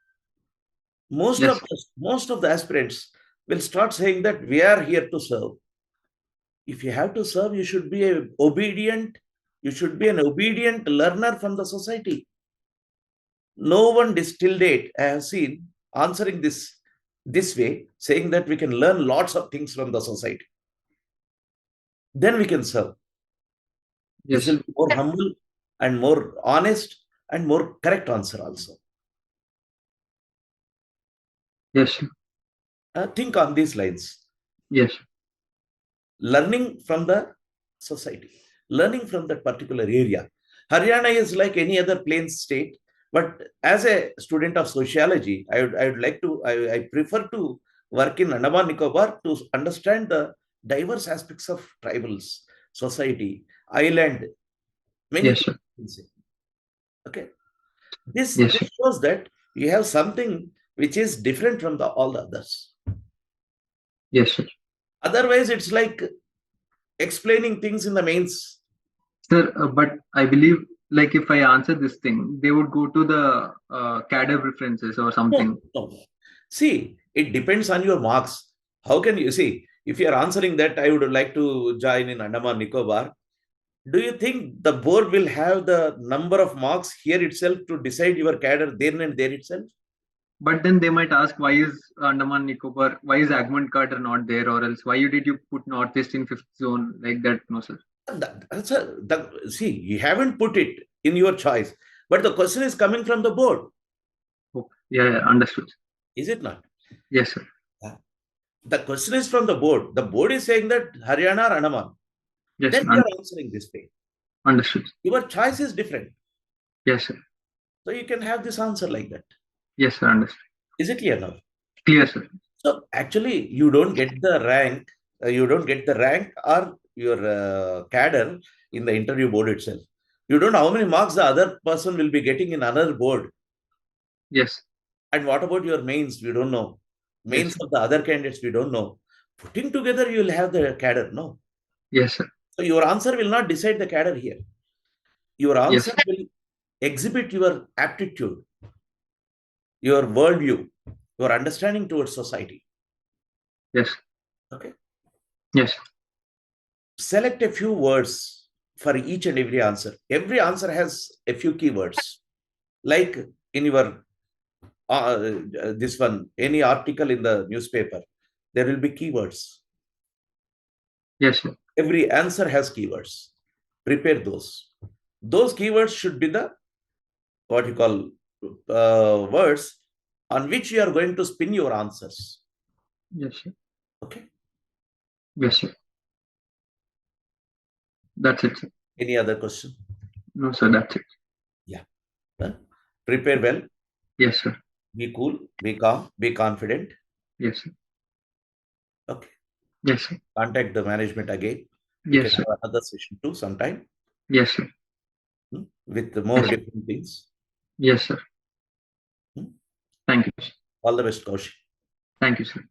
yes, Most of the aspirants will start saying that we are here to serve. If you have to serve, you should be an obedient learner from the society. No one till date I have seen answering this way, saying that we can learn lots of things from the society. Then we can serve. This yes, will be more humble and more honest and more correct answer also. yes, sir. Think on these lines. Yes, Learning from the society, learning from that particular area. Haryana is like any other plain state, but as a student of sociology, I would like to, I prefer to work in Andaman Nicobar to understand the diverse aspects of tribals, society, island, many yes, things. sir. Okay, Yes, this sir. shows that you have something which is different from all the others. Yes, sir. Otherwise, it's like explaining things in the mains. Sir, but I believe like if I answer this thing, they would go to the cadre references or No, something. no. See, it depends on your marks. How can you see? If you are answering that, I would like to join in Andaman Nicobar. Do you think the board will have the number of marks here itself to decide your cadre there and there itself? But then they might ask, why is Andaman Nicobar, why is Agmund Carter not there, or else why did you put Northeast in fifth zone like that? No, sir. See, you haven't put it in your choice, but the question is coming from the board, Oh, yeah, yeah, understood. is it not? Yes, sir. Yeah. The question is from the board. The board is saying that Haryana or Andaman. Yes, Then you are answering this way. understood. Your choice is different. Yes, sir. So you can have this answer like that. Yes, sir. Understood. Is it clear now? Clear, sir. So actually, you don't get the rank, or your cadre in the interview board itself. You don't know how many marks the other person will be getting in another board. Yes, And what about your mains? We don't know. yes, Mains sir. of the other candidates, we don't know. Putting together, you will have the cadre. No. Yes, sir. So your answer will not decide the cadre here. Your Yes, answer will exhibit your aptitude, your worldview, your understanding towards society. yes, Okay. yes, Select a few words for each and every answer. Every answer has a few keywords. Like in your this one, any article in the newspaper, there will be keywords. yes, sir. Every answer has keywords. Prepare those. Those keywords should be the what you call words on which you are going to spin your answers. Yes, sir. Okay. Yes, sir. That's it, sir. Any other question? No, sir. That's it. Yeah. Huh? Prepare well. Yes, sir. Be cool. Be calm. Be confident. Yes, sir. Okay. Yes, sir. Contact the management again. We can Yes, sir. have another session too sometime Yes, sir. with more Yes, sir. different things. Yes, sir. Hmm? Thank you, sir. All the best, Koushik. Thank you, sir.